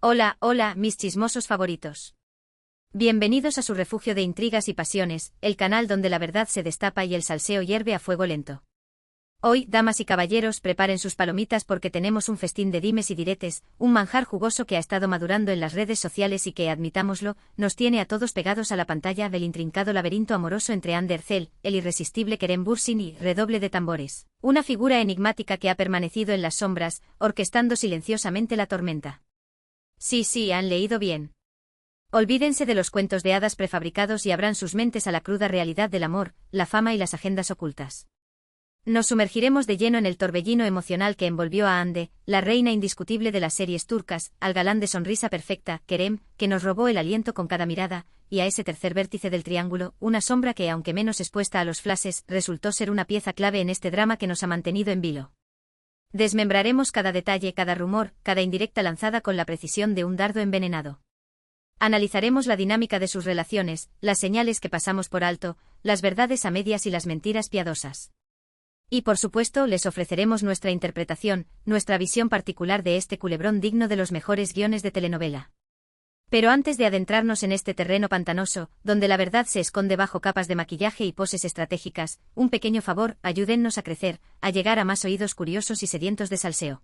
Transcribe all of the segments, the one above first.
Hola, hola, mis chismosos favoritos. Bienvenidos a su refugio de intrigas y pasiones, el canal donde la verdad se destapa y el salseo hierve a fuego lento. Hoy, damas y caballeros, preparen sus palomitas porque tenemos un festín de dimes y diretes, un manjar jugoso que ha estado madurando en las redes sociales y que, admitámoslo, nos tiene a todos pegados a la pantalla del intrincado laberinto amoroso entre Ander Zell, el irresistible Kerem Bürsin y, redoble de tambores, una figura enigmática que ha permanecido en las sombras, orquestando silenciosamente la tormenta. Sí, han leído bien. Olvídense de los cuentos de hadas prefabricados y abran sus mentes a la cruda realidad del amor, la fama y las agendas ocultas. Nos sumergiremos de lleno en el torbellino emocional que envolvió a Hande, la reina indiscutible de las series turcas, al galán de sonrisa perfecta, Kerem, que nos robó el aliento con cada mirada, y a ese tercer vértice del triángulo, una sombra que, aunque menos expuesta a los flashes, resultó ser una pieza clave en este drama que nos ha mantenido en vilo. Desmembraremos cada detalle, cada rumor, cada indirecta lanzada con la precisión de un dardo envenenado. Analizaremos la dinámica de sus relaciones, las señales que pasamos por alto, las verdades a medias y las mentiras piadosas. Y por supuesto les ofreceremos nuestra interpretación, nuestra visión particular de este culebrón digno de los mejores guiones de telenovela. Pero antes de adentrarnos en este terreno pantanoso, donde la verdad se esconde bajo capas de maquillaje y poses estratégicas, un pequeño favor, ayúdennos a crecer, a llegar a más oídos curiosos y sedientos de salseo.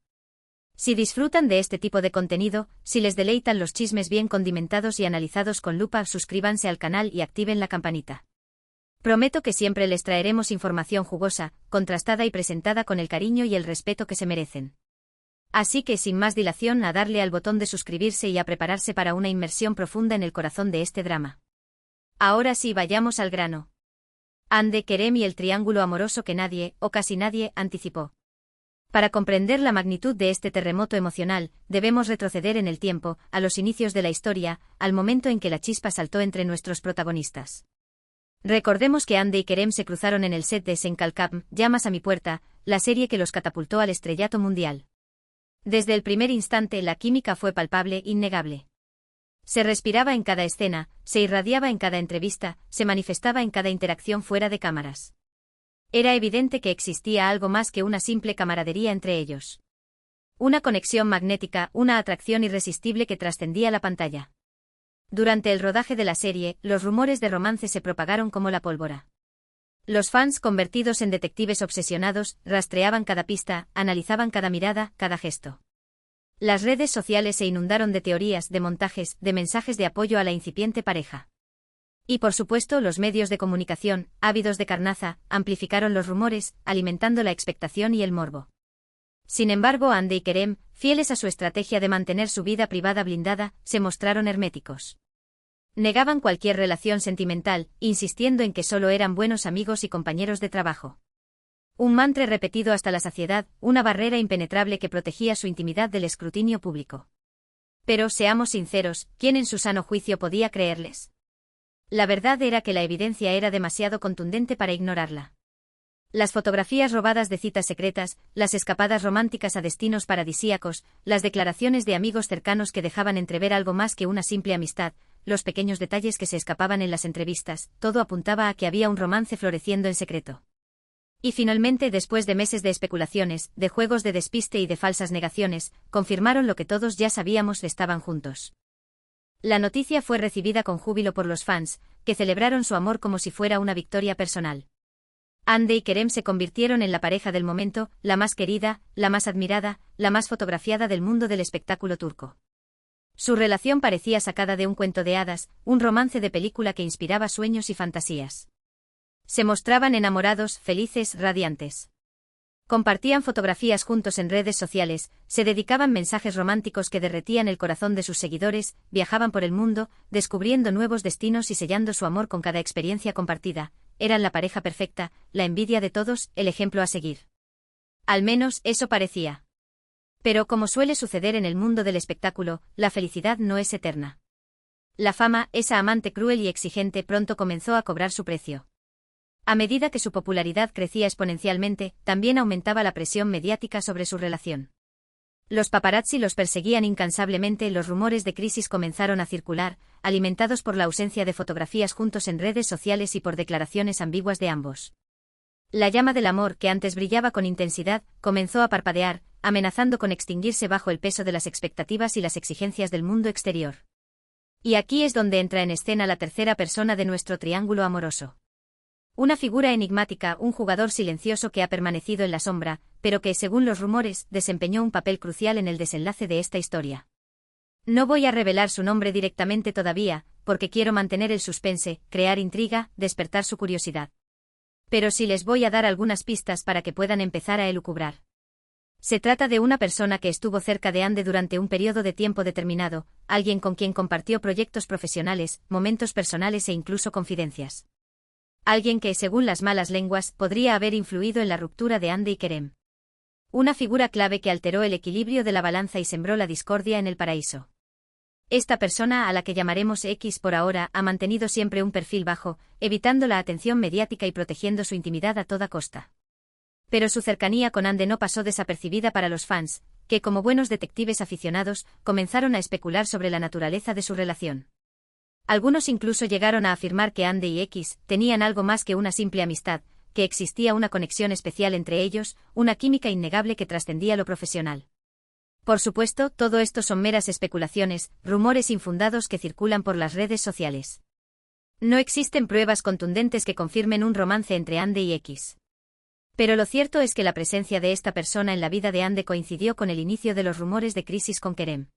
Si disfrutan de este tipo de contenido, si les deleitan los chismes bien condimentados y analizados con lupa, suscríbanse al canal y activen la campanita. Prometo que siempre les traeremos información jugosa, contrastada y presentada con el cariño y el respeto que se merecen. Así que sin más dilación, a darle al botón de suscribirse y a prepararse para una inmersión profunda en el corazón de este drama. Ahora sí, vayamos al grano. Hande, Kerem y el triángulo amoroso que nadie, o casi nadie, anticipó. Para comprender la magnitud de este terremoto emocional, debemos retroceder en el tiempo, a los inicios de la historia, al momento en que la chispa saltó entre nuestros protagonistas. Recordemos que Hande y Kerem se cruzaron en el set de Senkalkam, Llamas a mi puerta, la serie que los catapultó al estrellato mundial. Desde el primer instante la química fue palpable, innegable. Se respiraba en cada escena, se irradiaba en cada entrevista, se manifestaba en cada interacción fuera de cámaras. Era evidente que existía algo más que una simple camaradería entre ellos. Una conexión magnética, una atracción irresistible que trascendía la pantalla. Durante el rodaje de la serie, los rumores de romance se propagaron como la pólvora. Los fans, convertidos en detectives obsesionados, rastreaban cada pista, analizaban cada mirada, cada gesto. Las redes sociales se inundaron de teorías, de montajes, de mensajes de apoyo a la incipiente pareja. Y por supuesto los medios de comunicación, ávidos de carnaza, amplificaron los rumores, alimentando la expectación y el morbo. Sin embargo, Hande y Kerem, fieles a su estrategia de mantener su vida privada blindada, se mostraron herméticos. Negaban cualquier relación sentimental, insistiendo en que solo eran buenos amigos y compañeros de trabajo. Un mantra repetido hasta la saciedad, una barrera impenetrable que protegía su intimidad del escrutinio público. Pero, seamos sinceros, ¿quién en su sano juicio podía creerles? La verdad era que la evidencia era demasiado contundente para ignorarla. Las fotografías robadas de citas secretas, las escapadas románticas a destinos paradisíacos, las declaraciones de amigos cercanos que dejaban entrever algo más que una simple amistad, los pequeños detalles que se escapaban en las entrevistas, todo apuntaba a que había un romance floreciendo en secreto. Y finalmente, después de meses de especulaciones, de juegos de despiste y de falsas negaciones, confirmaron lo que todos ya sabíamos: estaban juntos. La noticia fue recibida con júbilo por los fans, que celebraron su amor como si fuera una victoria personal. Hande y Kerem se convirtieron en la pareja del momento, la más querida, la más admirada, la más fotografiada del mundo del espectáculo turco. Su relación parecía sacada de un cuento de hadas, un romance de película que inspiraba sueños y fantasías. Se mostraban enamorados, felices, radiantes. Compartían fotografías juntos en redes sociales, se dedicaban mensajes románticos que derretían el corazón de sus seguidores, viajaban por el mundo, descubriendo nuevos destinos y sellando su amor con cada experiencia compartida. Eran la pareja perfecta, la envidia de todos, el ejemplo a seguir. Al menos, eso parecía. Pero como suele suceder en el mundo del espectáculo, la felicidad no es eterna. La fama, esa amante cruel y exigente, pronto comenzó a cobrar su precio. A medida que su popularidad crecía exponencialmente, también aumentaba la presión mediática sobre su relación. Los paparazzi los perseguían incansablemente, los rumores de crisis comenzaron a circular, alimentados por la ausencia de fotografías juntos en redes sociales y por declaraciones ambiguas de ambos. La llama del amor, que antes brillaba con intensidad, comenzó a parpadear, amenazando con extinguirse bajo el peso de las expectativas y las exigencias del mundo exterior. Y aquí es donde entra en escena la tercera persona de nuestro triángulo amoroso. Una figura enigmática, un jugador silencioso que ha permanecido en la sombra, pero que, según los rumores, desempeñó un papel crucial en el desenlace de esta historia. No voy a revelar su nombre directamente todavía, porque quiero mantener el suspense, crear intriga, despertar su curiosidad. Pero sí les voy a dar algunas pistas para que puedan empezar a elucubrar. Se trata de una persona que estuvo cerca de Andy durante un periodo de tiempo determinado, alguien con quien compartió proyectos profesionales, momentos personales e incluso confidencias. Alguien que, según las malas lenguas, podría haber influido en la ruptura de Andy y Kerem. Una figura clave que alteró el equilibrio de la balanza y sembró la discordia en el paraíso. Esta persona, a la que llamaremos X por ahora, ha mantenido siempre un perfil bajo, evitando la atención mediática y protegiendo su intimidad a toda costa. Pero su cercanía con Andy no pasó desapercibida para los fans, que como buenos detectives aficionados, comenzaron a especular sobre la naturaleza de su relación. Algunos incluso llegaron a afirmar que Andy y X tenían algo más que una simple amistad, que existía una conexión especial entre ellos, una química innegable que trascendía lo profesional. Por supuesto, todo esto son meras especulaciones, rumores infundados que circulan por las redes sociales. No existen pruebas contundentes que confirmen un romance entre Andy y X. Pero lo cierto es que la presencia de esta persona en la vida de Andy coincidió con el inicio de los rumores de crisis con Kerem.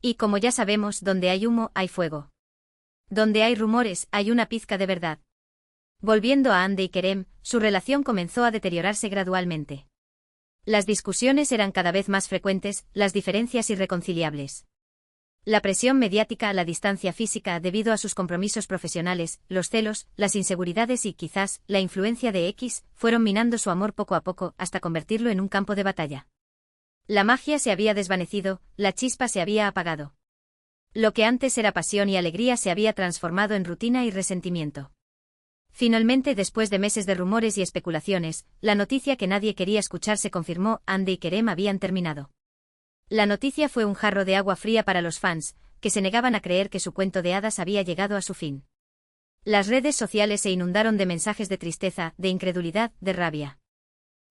Y como ya sabemos, donde hay humo, hay fuego. Donde hay rumores, hay una pizca de verdad. Volviendo a Andy y Kerem, su relación comenzó a deteriorarse gradualmente. Las discusiones eran cada vez más frecuentes, las diferencias irreconciliables. La presión mediática, la distancia física debido a sus compromisos profesionales, los celos, las inseguridades y, quizás, la influencia de X, fueron minando su amor poco a poco hasta convertirlo en un campo de batalla. La magia se había desvanecido, la chispa se había apagado. Lo que antes era pasión y alegría se había transformado en rutina y resentimiento. Finalmente, después de meses de rumores y especulaciones, la noticia que nadie quería escuchar se confirmó: Andy y Kerem habían terminado. La noticia fue un jarro de agua fría para los fans, que se negaban a creer que su cuento de hadas había llegado a su fin. Las redes sociales se inundaron de mensajes de tristeza, de incredulidad, de rabia.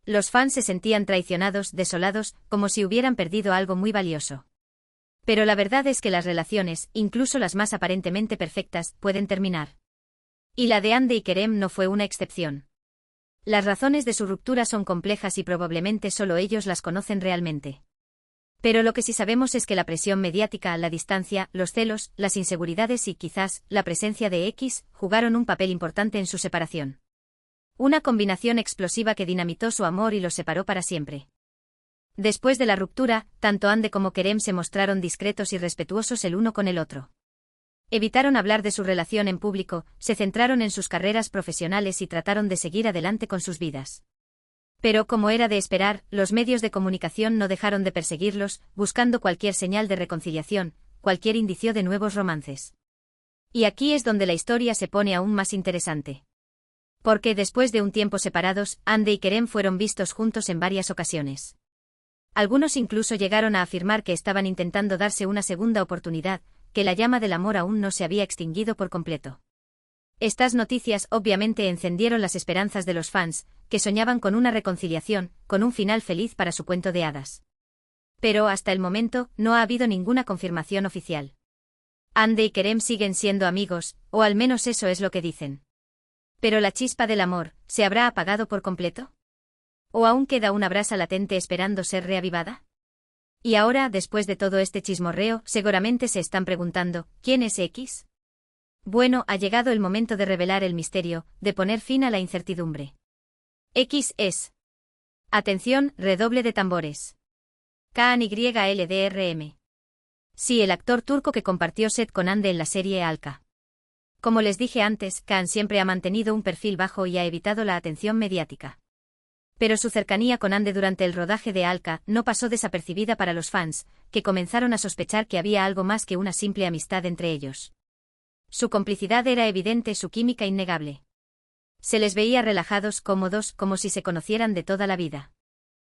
Los fans se sentían traicionados, desolados, como si hubieran perdido algo muy valioso. Pero la verdad es que las relaciones, incluso las más aparentemente perfectas, pueden terminar. Y la de Andy y Kerem no fue una excepción. Las razones de su ruptura son complejas y probablemente solo ellos las conocen realmente. Pero lo que sí sabemos es que la presión mediática, la distancia, los celos, las inseguridades y, quizás, la presencia de X, jugaron un papel importante en su separación. Una combinación explosiva que dinamitó su amor y los separó para siempre. Después de la ruptura, tanto Andy como Kerem se mostraron discretos y respetuosos el uno con el otro. Evitaron hablar de su relación en público, se centraron en sus carreras profesionales y trataron de seguir adelante con sus vidas. Pero, como era de esperar, los medios de comunicación no dejaron de perseguirlos, buscando cualquier señal de reconciliación, cualquier indicio de nuevos romances. Y aquí es donde la historia se pone aún más interesante. Porque después de un tiempo separados, Andy y Kerem fueron vistos juntos en varias ocasiones. Algunos incluso llegaron a afirmar que estaban intentando darse una segunda oportunidad, que la llama del amor aún no se había extinguido por completo. Estas noticias obviamente encendieron las esperanzas de los fans, que soñaban con una reconciliación, con un final feliz para su cuento de hadas. Pero hasta el momento, no ha habido ninguna confirmación oficial. Andy y Kerem siguen siendo amigos, o al menos eso es lo que dicen. Pero la chispa del amor, ¿se habrá apagado por completo? ¿O aún queda una brasa latente esperando ser reavivada? Y ahora, después de todo este chismorreo, seguramente se están preguntando, ¿quién es X? Bueno, ha llegado el momento de revelar el misterio, de poner fin a la incertidumbre. X es. Atención, redoble de tambores. KANYLDRM. Sí, el actor turco que compartió set con Andy en la serie Alka. Como les dije antes, Kaan siempre ha mantenido un perfil bajo y ha evitado la atención mediática. Pero su cercanía con Andy durante el rodaje de Alka no pasó desapercibida para los fans, que comenzaron a sospechar que había algo más que una simple amistad entre ellos. Su complicidad era evidente, su química innegable. Se les veía relajados, cómodos, como si se conocieran de toda la vida.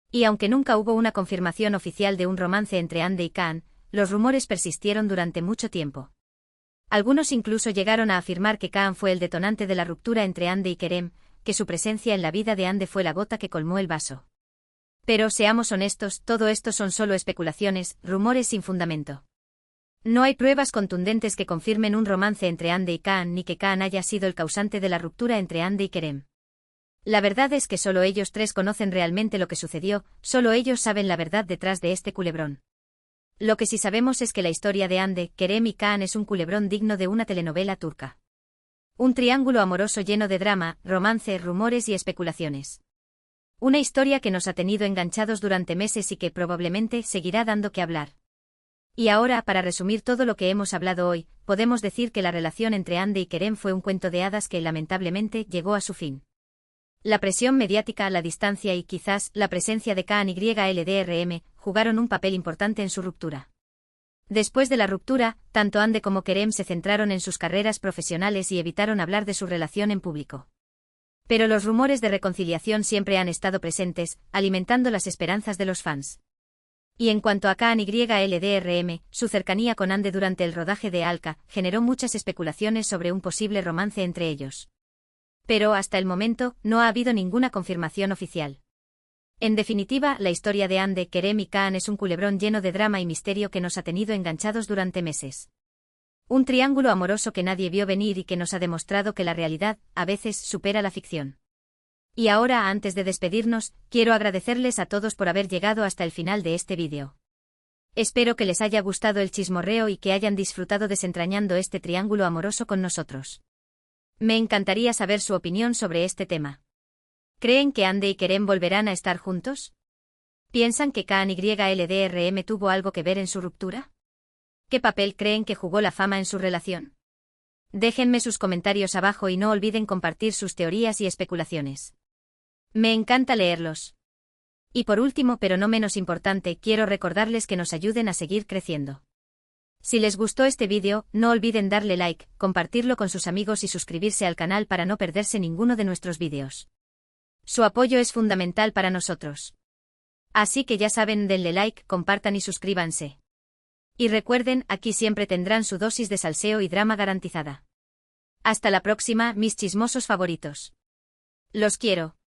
Y aunque nunca hubo una confirmación oficial de un romance entre Andy y Kaan, los rumores persistieron durante mucho tiempo. Algunos incluso llegaron a afirmar que Kaan fue el detonante de la ruptura entre Andy y Kerem, que su presencia en la vida de Andy fue la gota que colmó el vaso. Pero seamos honestos, todo esto son solo especulaciones, rumores sin fundamento. No hay pruebas contundentes que confirmen un romance entre Andy y Kaan ni que Kaan haya sido el causante de la ruptura entre Andy y Kerem. La verdad es que solo ellos tres conocen realmente lo que sucedió, solo ellos saben la verdad detrás de este culebrón. Lo que sí sabemos es que la historia de Andy, Kerem y Kaan es un culebrón digno de una telenovela turca. Un triángulo amoroso lleno de drama, romance, rumores y especulaciones. Una historia que nos ha tenido enganchados durante meses y que probablemente seguirá dando que hablar. Y ahora, para resumir todo lo que hemos hablado hoy, podemos decir que la relación entre Andy y Kerem fue un cuento de hadas que lamentablemente llegó a su fin. La presión mediática, la distancia y quizás la presencia de Kaan y LDRM jugaron un papel importante en su ruptura. Después de la ruptura, tanto Andy como Kerem se centraron en sus carreras profesionales y evitaron hablar de su relación en público. Pero los rumores de reconciliación siempre han estado presentes, alimentando las esperanzas de los fans. Y en cuanto a Kaan y LDRM, su cercanía con Andy durante el rodaje de Alka generó muchas especulaciones sobre un posible romance entre ellos. Pero hasta el momento, no ha habido ninguna confirmación oficial. En definitiva, la historia de Andy, Kerem y Kaan es un culebrón lleno de drama y misterio que nos ha tenido enganchados durante meses. Un triángulo amoroso que nadie vio venir y que nos ha demostrado que la realidad, a veces, supera la ficción. Y ahora, antes de despedirnos, quiero agradecerles a todos por haber llegado hasta el final de este vídeo. Espero que les haya gustado el chismorreo y que hayan disfrutado desentrañando este triángulo amoroso con nosotros. Me encantaría saber su opinión sobre este tema. ¿Creen que Andy y Kerem volverán a estar juntos? ¿Piensan que Kaan y LDRM tuvo algo que ver en su ruptura? ¿Qué papel creen que jugó la fama en su relación? Déjenme sus comentarios abajo y no olviden compartir sus teorías y especulaciones. Me encanta leerlos. Y por último, pero no menos importante, quiero recordarles que nos ayuden a seguir creciendo. Si les gustó este vídeo, no olviden darle like, compartirlo con sus amigos y suscribirse al canal para no perderse ninguno de nuestros vídeos. Su apoyo es fundamental para nosotros. Así que ya saben, denle like, compartan y suscríbanse. Y recuerden, aquí siempre tendrán su dosis de salseo y drama garantizada. Hasta la próxima, mis chismosos favoritos. Los quiero.